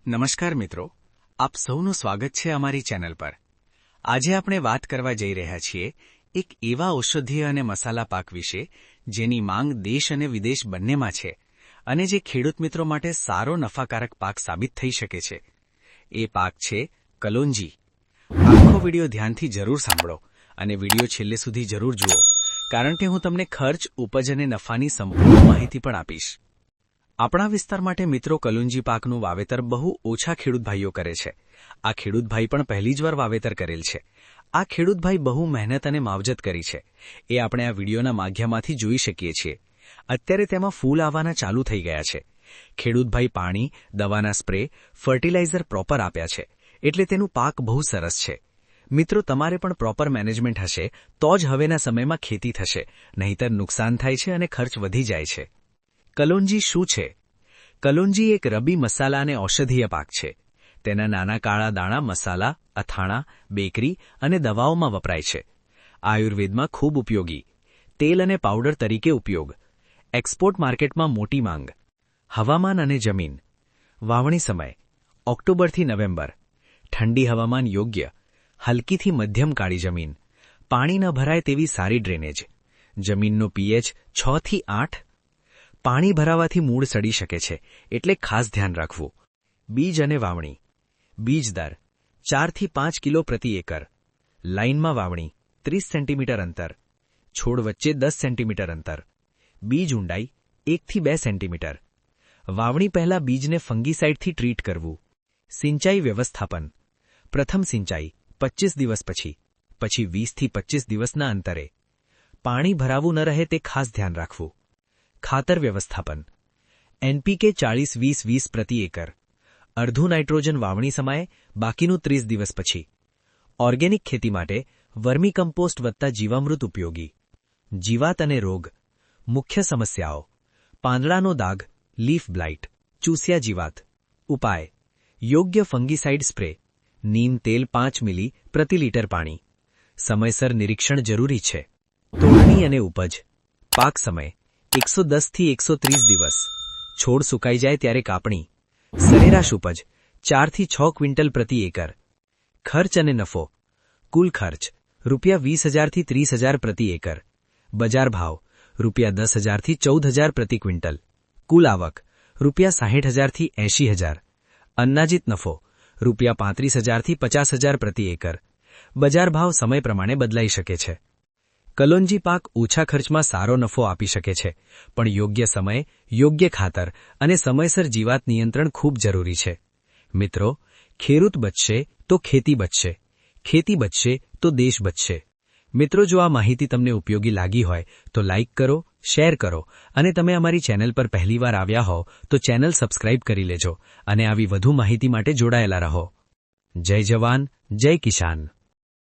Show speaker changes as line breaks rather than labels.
નમસ્કાર મિત્રો, આપ સૌનું સ્વાગત છે અમારી ચેનલ પર। આજે આપણે વાત કરવા જઈ રહ્યા છીએ એક એવા ઔષધીય અને મસાલા પાક વિશે જેની માંગ દેશ અને વિદેશ બંનેમાં છે અને જે ખેડૂત મિત્રો માટે સારો નફાકારક પાક સાબિત થઈ શકે છે। એ પાક છે કલોંજી। આખો વિડિયો ધ્યાનથી જરૂર સાંભળો અને વિડિયો છેલ્લે સુધી જરૂર જુઓ, કારણ કે હું તમને ખર્ચ, ઉપજ અને નફાની સંપૂર્ણ માહિતી પણ આપીશ। આપણા વિસ્તાર માટે મિત્રો કલોંજી પાકનું વાવેતર બહુ ઓછા ખેડૂત ભાઈઓ કરે છે। આ ખેડૂત ભાઈ પણ પહેલી જ વાર વાવેતર કરેલ છે। આ ખેડૂત ભાઈ બહુ મહેનત અને માવજત કરી છે, એ આપણે આ વિડિયોના માધ્યમથી જોઈ શકીએ છીએ। અત્યારે તેમાં ફૂલ આવવાના ચાલુ થઈ ગયા છે। ખેડૂત ભાઈ પાણી, દવાના સ્પ્રે, ફર્ટિલાઇઝર પ્રોપર આપ્યા છે, એટલે તેનું પાક બહુ સરસ છે। મિત્રો, તમારે પણ પ્રોપર મેનેજમેન્ટ હશે તો જ હવેના સમયમાં ખેતી થશે, નહીંતર નુકસાન થાય છે અને ખર્ચ વધી જાય છે। કલોંજી શું છે? કલોંજી એક રબી મસાલા અને ઔષધીય પાક છે। તેના નાના કાળા દાણા મસાલા, અથાણા, બેકરી અને દવાઓમાં વપરાય છે। આયુર્વેદમાં ખૂબ ઉપયોગી, તેલ અને પાવડર તરીકે ઉપયોગ, એક્સપોર્ટ માર્કેટમાં મોટી માંગ। હવામાન અને જમીન। વાવણી સમય ઓક્ટોબરથી નવેમ્બર। ઠંડી હવામાન યોગ્ય, હલકીથી મધ્યમ કાળી જમીન, પાણી ન ભરાય તેવી સારી ડ્રેનેજ, જમીનનો પીએચ 6 થી 8। પાણી ભરાવાથી મૂળ સડી શકે છે, એટલે ખાસ ધ્યાન રાખવું। બીજ અને વાવણી। બીજ દર 4 થી 5 કિલો પ્રતિ એકર। લાઇનમાં વાવણી 30 સેન્ટીમીટર અંતર, છોડ વચ્ચે 10 સેન્ટીમીટર અંતર। બીજ ઊંડાઈ 1 થી 2 સેન્ટીમીટર। વાવણી પહેલા બીજને ફંગીસાઇડથી ટ્રીટ કરવું। સિંચાઈ વ્યવસ્થાપન। પ્રથમ સિંચાઈ 25 દિવસ પછી 20 થી 25 દિવસના અંતરે। પાણી ભરાવું ન રહે તે ખાસ ધ્યાન રાખવું। ખાતર વ્યવસ્થાપન। એનપીકે 40-20-20 પ્રતિ એકર, અડધું નાઇટ્રોજન વાવણી સમયે, બાકીનું 30 દિવસ પછી। ઓર્ગેનિક ખેતી માટે વર્મી કમ્પોસ્ટ વત્તા જીવામૃત ઉપયોગી। જીવાત અને રોગ। મુખ્ય સમસ્યાઓ: પાંદડાનો દાગ, લીફ બ્લાઇટ, ચૂસિયા જીવાત। ઉપાય: યોગ્ય ફંગીસાઇડ સ્પ્રે, નીમ તેલ 5 મિલી પ્રતિ લીટર પાણી। સમયસર નિરીક્ષણ જરૂરી છે। તોડણી અને ઉપજ। પાક સમય 110 થી 130 દિવસ, છોડ સુકાઈ જાય ત્યારે કાપણી। સરેરાશ ઉપજ 4 થી 6 ક્વિન્ટલ પ્રતિ એકર। ખર્ચ અને નફો। કુલ ખર્ચ ₹20,000 થી 30,000 પ્રતિ એકર। બજાર ભાવ ₹10,000 થી 14,000 પ્રતિ ક્વિન્ટલ। કુલ આવક ₹60,000 થી 80,000। અંદાજિત નફો ₹35,000 થી 50,000 પ્રતિ એકર। બજાર ભાવ સમય પ્રમાણે બદલાઈ શકે છે। કલોંજી પાક ઓછા ખર્ચમાં સારો નફો આપી શકે છે, પણ યોગ્ય સમય, યોગ્ય ખાતર અને સમયસર જીવાત નિયંત્રણ ખૂબ જરૂરી છે। મિત્રો, ખેડૂત બચશે તો ખેતી બચશે, ખેતી બચશે તો દેશ બચશે। મિત્રો, જો આ માહિતી તમને ઉપયોગી લાગી હોય તો લાઇક કરો, શેર કરો અને તમે અમારી ચેનલ પર પહેલીવાર આવ્યા હો તો ચેનલ સબસ્ક્રાઇબ કરી લેજો અને આવી વધુ માહિતી માટે જોડાયેલા રહો। જય જવાન, જય કિસાન।